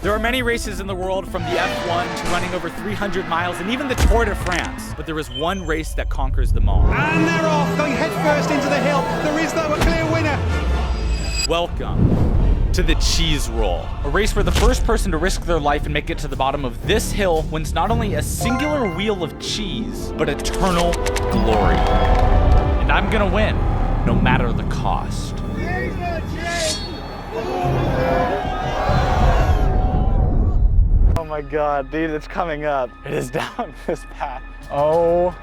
There are many races in the world, from the F1 to running over 300 miles and even the Tour de France. But there is one race that conquers them all. And they're off, going headfirst into the hill. There is though a clear winner. Welcome to the cheese roll, a race where the first person to risk their life and make it to the bottom of this hill wins not only a singular wheel of cheese, but eternal glory. And I'm gonna win, no matter the cost. Oh my God, dude, it's coming up. It is down this path. Oh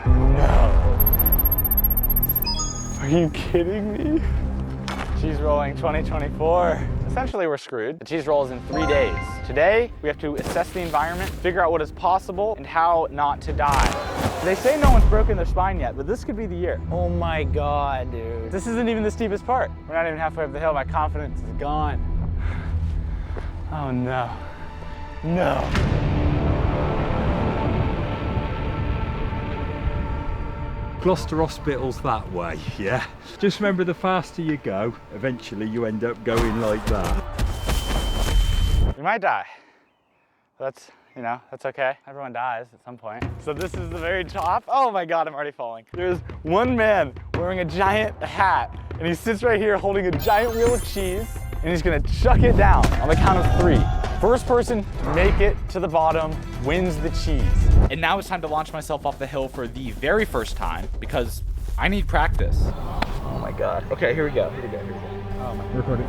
no. Are you kidding me? Cheese rolling 2024. Essentially, we're screwed. The cheese roll is in 3 days. Today, we have to assess the environment, figure out what is possible, and how not to die. They say no one's broken their spine yet, but this could be the year. Oh my God, dude. This isn't even the steepest part. We're not even halfway up the hill. My confidence is gone. Oh no. No. Gloucester Hospital's that way, yeah? Just remember, the faster you go, eventually you end up going like that. We might die. That's, you know, that's okay. Everyone dies at some point. So this is the very top. Oh my God, I'm already falling. There's one man wearing a giant hat, and he sits right here holding a giant wheel of cheese, and he's gonna chuck it down on the count of 3. First person to make it to the bottom wins the cheese. And now it's time to launch myself off the hill for the very first time, because I need practice. Oh my God. Okay, here we go. Oh my God. Recording.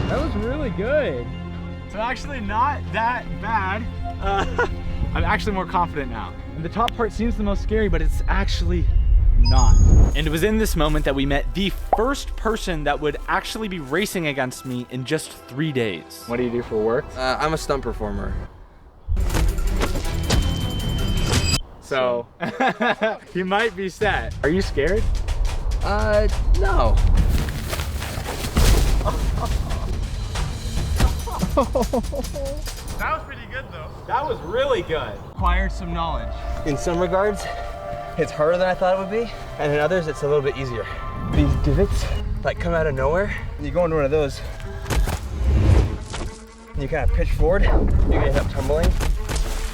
That was really good. So actually not that bad. I'm actually more confident now. And the top part seems the most scary, but it's actually not. And it was in this moment that we met the first person that would actually be racing against me in just 3 days. What do you do for work? I'm a stunt performer. So, you might be set. Are you scared? No. That was pretty good though. That was really good. Acquired some knowledge. In some regards, it's harder than I thought it would be, and in others, it's a little bit easier. These divots, like, come out of nowhere, and you go into one of those, and you kind of pitch forward, you're gonna end up tumbling.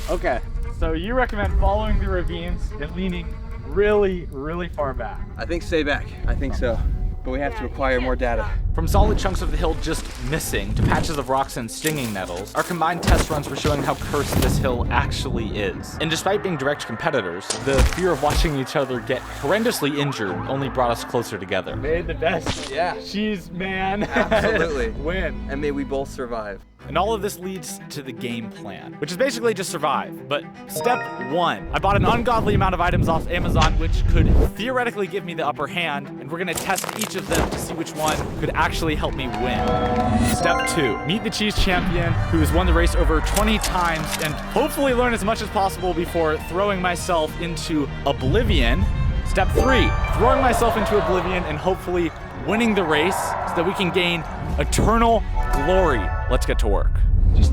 Okay, so you recommend following the ravines and leaning really, really far back. I think stay back. I think so. But we have to acquire more data. From solid chunks of the hill just missing to patches of rocks and stinging nettles, our combined test runs were showing how cursed this hill actually is. And despite being direct competitors, the fear of watching each other get horrendously injured only brought us closer together. May the best cheese man Absolutely. win. And may we both survive. And all of this leads to the game plan, which is basically just survive. But step 1, I bought an ungodly amount of items off Amazon, which could theoretically give me the upper hand, and we're gonna test each of them to see which one could actually help me win. Step 2, meet the cheese champion who has won the race over 20 times and hopefully learn as much as possible before throwing myself into oblivion. Step 3, throwing myself into oblivion and hopefully winning the race so that we can gain eternal glory. Let's get to work.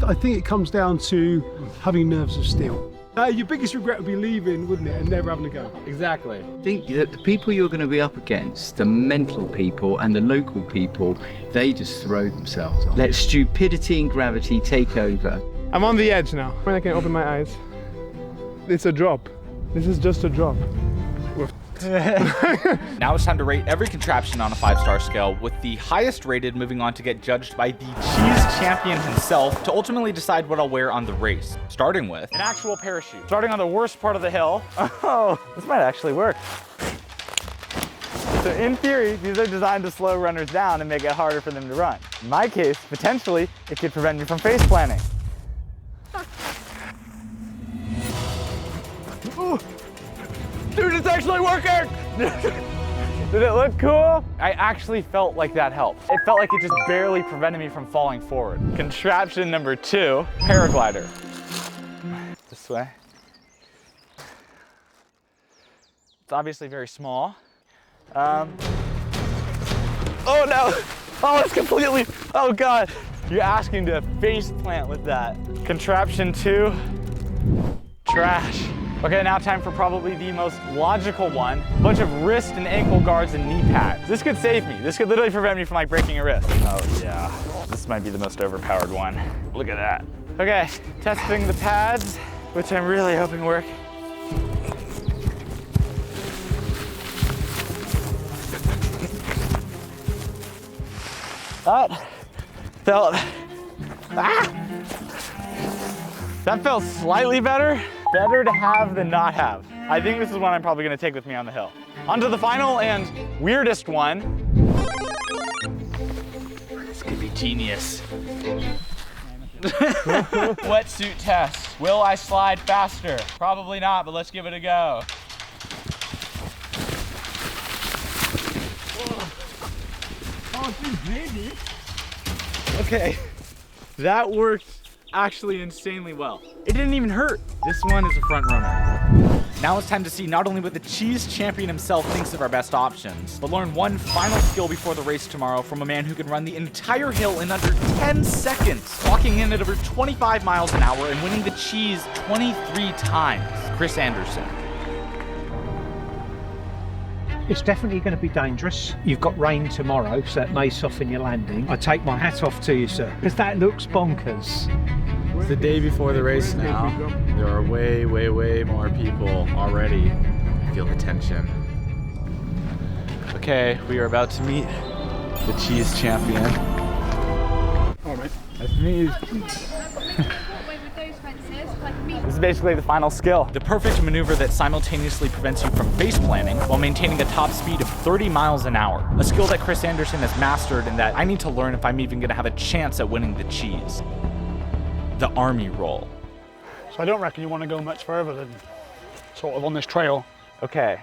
I think it comes down to having nerves of steel. Your biggest regret would be leaving, wouldn't it, and never having a go? Exactly. I think that the people you're going to be up against, the mental people and the local people, they just throw themselves on. Let stupidity and gravity take over. I'm on the edge now. When I can open my eyes, it's a drop. This is just a drop. Now it's time to rate every contraption on a 5-star scale, with the highest rated moving on to get judged by the cheese champion himself to ultimately decide what I'll wear on the race. Starting with an actual parachute. Starting on the worst part of the hill. Oh, this might actually work. So in theory, these are designed to slow runners down and make it harder for them to run. In my case, potentially, it could prevent me from face planting. Ooh. Dude, it's actually working! Did it look cool? I actually felt like that helped. It felt like it just barely prevented me from falling forward. Contraption number 2, paraglider. This way. It's obviously very small. Oh no! Oh, it's completely, oh God. You're asking to face plant with that. Contraption 2, trash. Okay, now time for probably the most logical one. A bunch of wrist and ankle guards and knee pads. This could save me. This could literally prevent me from like breaking a wrist. Oh yeah, this might be the most overpowered one. Look at that. Okay, testing the pads, which I'm really hoping work. That felt slightly better. Better to have than not have. I think this is one I'm probably gonna take with me on the hill. On to the final and weirdest one. This could be genius. Wetsuit test. Will I slide faster? Probably not, but let's give it a go. Okay, that worked actually insanely well. It didn't even hurt. This one is a front runner. Now it's time to see not only what the cheese champion himself thinks of our best options, but learn one final skill before the race tomorrow from a man who can run the entire hill in under 10 seconds, clocking in at over 25 miles an hour and winning the cheese 23 times. Chris Anderson. It's definitely going to be dangerous. You've got rain tomorrow, so it may soften your landing. I take my hat off to you, sir, because that looks bonkers. It's the day before the race now. There are way, way, way more people already. I feel the tension. Okay, we are about to meet the cheese champion. All right. Nice to meet you. This is basically the final skill. The perfect maneuver that simultaneously prevents you from face planting while maintaining a top speed of 30 miles an hour. A skill that Chris Anderson has mastered and that I need to learn if I'm even gonna have a chance at winning the cheese. The army roll. So I don't reckon you want to go much further than sort of on this trail. Okay.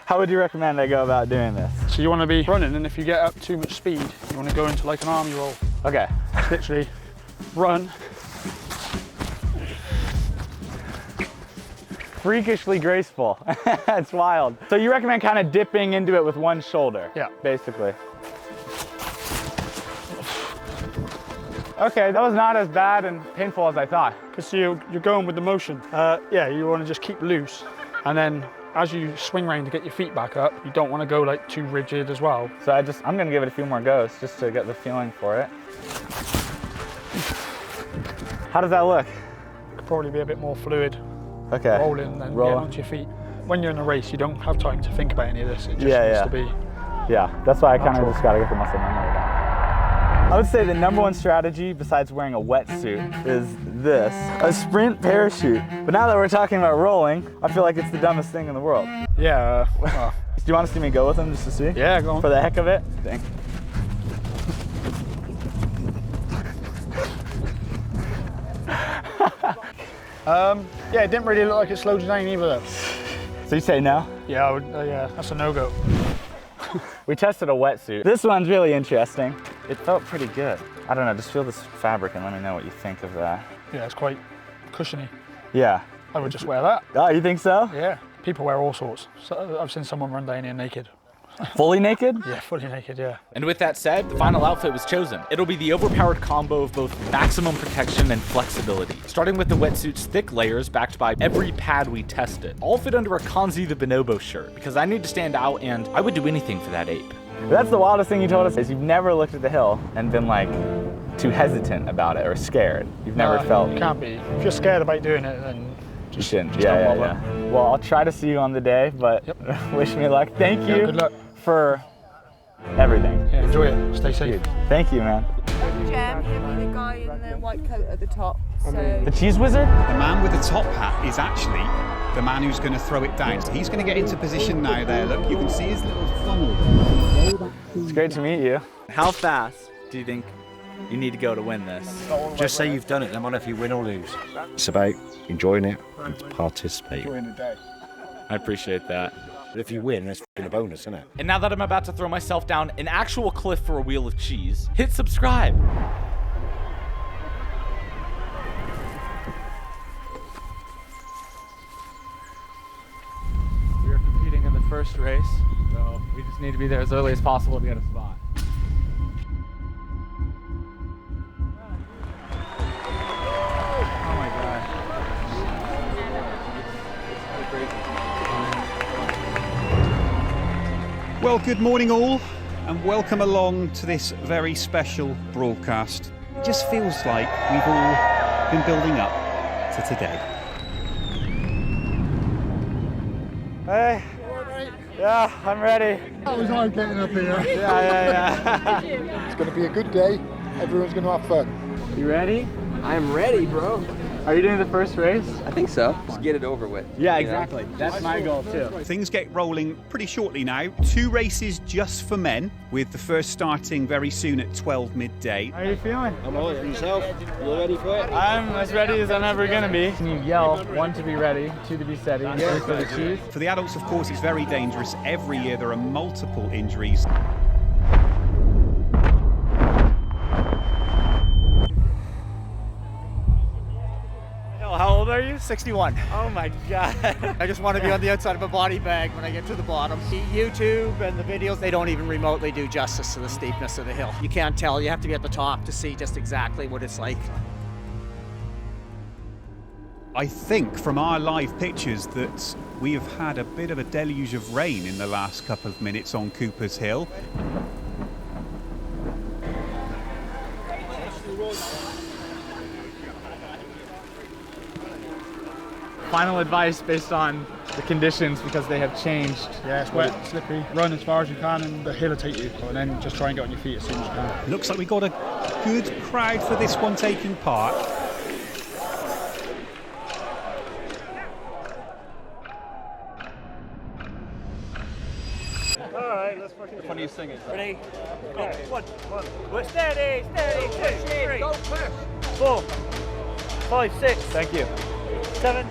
How would you recommend I go about doing this? So you want to be running, and if you get up too much speed, you want to go into like an army roll. Okay. Literally run. Freakishly graceful. It's wild. So you recommend kind of dipping into it with one shoulder? Yeah. Basically. Okay, that was not as bad and painful as I thought. Because you're going with the motion. Yeah, you want to just keep loose. And then as you swing around to get your feet back up, you don't want to go like too rigid as well. So I'm gonna give it a few more goes just to get the feeling for it. How does that look? Could probably be a bit more fluid. Okay. Rolling and getting onto your feet. When you're in a race, you don't have time to think about any of this. It just needs to be. Yeah, that's why I kind of just gotta get the muscle memory down. I would say the number one strategy besides wearing a wetsuit is this, a sprint parachute. But now that we're talking about rolling, I feel like it's the dumbest thing in the world. Yeah. Do you want to see me go with them just to see? Yeah, go on. For the heck of it? Thanks. Yeah, it didn't really look like it slowed you down either though. So you say no? Yeah, I would, yeah, that's a no-go. We tested a wetsuit. This one's really interesting. It felt pretty good. I don't know, just feel this fabric and let me know what you think of that. Yeah, it's quite cushiony. Yeah. I would just wear that. Oh, you think so? Yeah, people wear all sorts. So I've seen someone run down here naked. Fully naked? Yeah, fully naked, yeah. And with that said, the final outfit was chosen. It'll be the overpowered combo of both maximum protection and flexibility. Starting with the wetsuit's thick layers backed by every pad we tested. All fit under a Kanzi the Bonobo shirt because I need to stand out and I would do anything for that ape. That's the wildest thing you told us is you've never looked at the hill and been like too hesitant about it or scared. You've never felt... You can't be. If you're scared about doing it, then you shouldn't. Yeah. Well, I'll try to see you on the day, but wish me luck. Thank you. Good luck. For everything. Yeah, enjoy it. Stay safe. Thank you, man. Jem, the guy in the white coat at the top. So. The cheese wizard? The man with the top hat is actually the man who's going to throw it down. So he's going to get into position now there. Look, you can see his little funnel. It's great to meet you. How fast do you think you need to go to win this? Just say you've done it, no matter if you win or lose. It's about enjoying it and participating. I appreciate that. But if you win, it's a bonus, isn't it? And now that I'm about to throw myself down an actual cliff for a wheel of cheese, hit subscribe. We are competing in the first race, so we just need to be there as early as possible to get a spot. Well, good morning all, and welcome along to this very special broadcast. It just feels like we've all been building up to today. Hey. Yeah, I'm ready. That was hard getting up here. Yeah. It's going to be a good day. Everyone's going to have fun. You ready? I'm ready, bro. Are you doing the first race? I think so. Just get it over with. Yeah, exactly. That's my goal too. Things get rolling pretty shortly now. 2 races just for men, with the first starting very soon at 12 midday. How are you feeling? I'm all for yourself. You ready for it? I'm as ready as I'm ever gonna be. Can you yell 1 to be ready, 2 to be steady, and 3 for the cheese? For the adults, of course, it's very dangerous. Every year there are multiple injuries. How old are you? 61. Oh my God. I just want to be on the outside of a body bag when I get to the bottom. YouTube and the videos, they don't even remotely do justice to the steepness of the hill. You can't tell, you have to be at the top to see just exactly what it's like. I think from our live pictures that we have had a bit of a deluge of rain in the last couple of minutes on Cooper's Hill. Final advice based on the conditions because they have changed. Yeah, it's wet, slippery. Run as far as you can and the hill will take you. And then just try and get on your feet as soon as you can. Looks like we got a good crowd for this one taking part. Alright, let's fucking do it. Sing it. Ready? Go. 1. Steady, 2, 3. Go push. 4, 5, 6. Thank you. 7.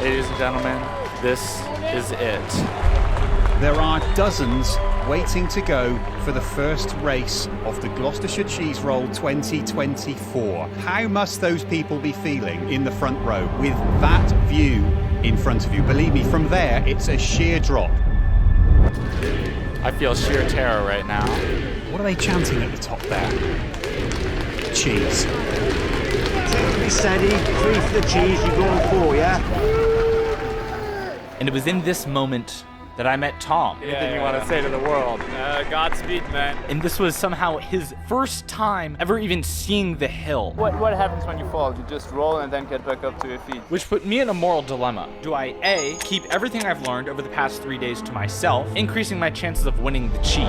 Ladies and gentlemen, this is it. There are dozens waiting to go for the first race of the Gloucestershire Cheese Roll 2024. How must those people be feeling in the front row with that view in front of you? Believe me, from there, it's a sheer drop. I feel sheer terror right now. What are they chanting at the top there? Cheese. 2 to be steady, 3 for the cheese, you're going 4, yeah? And it was in this moment that I met Tom. Anything you want to say to the world? Godspeed, man. And this was somehow his first time ever even seeing the hill. What happens when you fall? You just roll and then get back up to your feet. Which put me in a moral dilemma. Do I A, keep everything I've learned over the past 3 days to myself, increasing my chances of winning the cheese?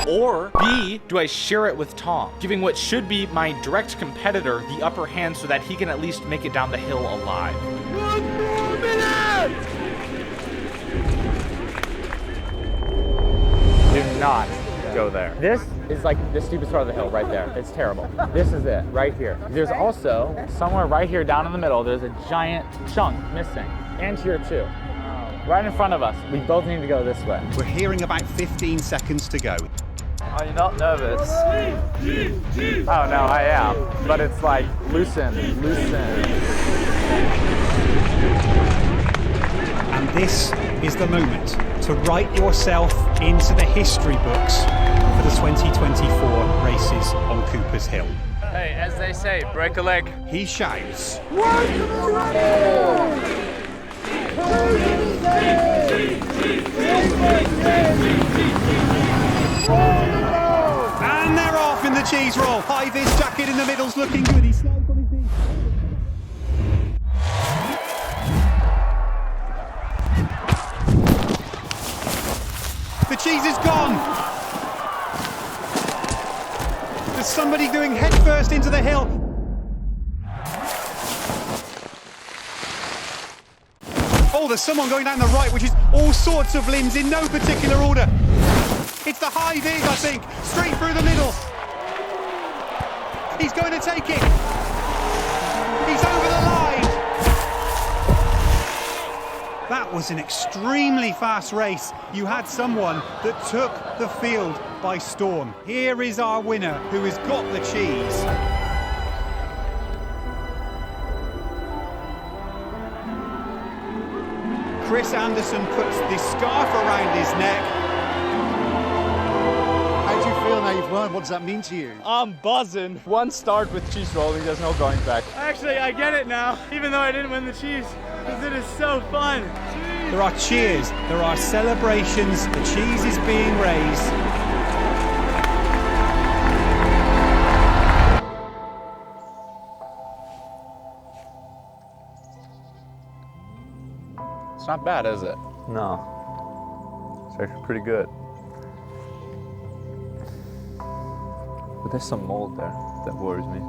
Or B, do I share it with Tom, giving what should be my direct competitor the upper hand so that he can at least make it down the hill alive? 1 more minute! Do not go there. This is like the steepest part of the hill right there. It's terrible. This is it, right here. There's also, somewhere right here down in the middle, there's a giant chunk missing. And here too. Right in front of us. We both need to go this way. We're hearing about 15 seconds to go. Are you not nervous? Oh no, I am. But it's like, loosen. And this is the moment to write yourself into the history books for the 2024 races on Cooper's Hill. Hey, as they say, break a leg. He shouts. And they're off in the cheese roll. High-vis jacket in the middle's looking good. He slides on his knees. The cheese is gone. There's somebody going headfirst into the hill. Oh, there's someone going down the right, which is all sorts of limbs in no particular order. It's the high vis, I think, straight through the middle. He's going to take it. He's over the line. That was an extremely fast race. You had someone that took the field by storm. Here is our winner, who has got the cheese. Chris Anderson puts the scarf around his neck. How do you feel now you've won? What does that mean to you? I'm buzzing. One start with cheese rolling, there's no going back. Actually, I get it now, even though I didn't win the cheese, because it is so fun. Cheese! There are cheers, there are celebrations, the cheese is being raised. It's not bad, is it? No. It's actually pretty good. But there's some mold there that worries me.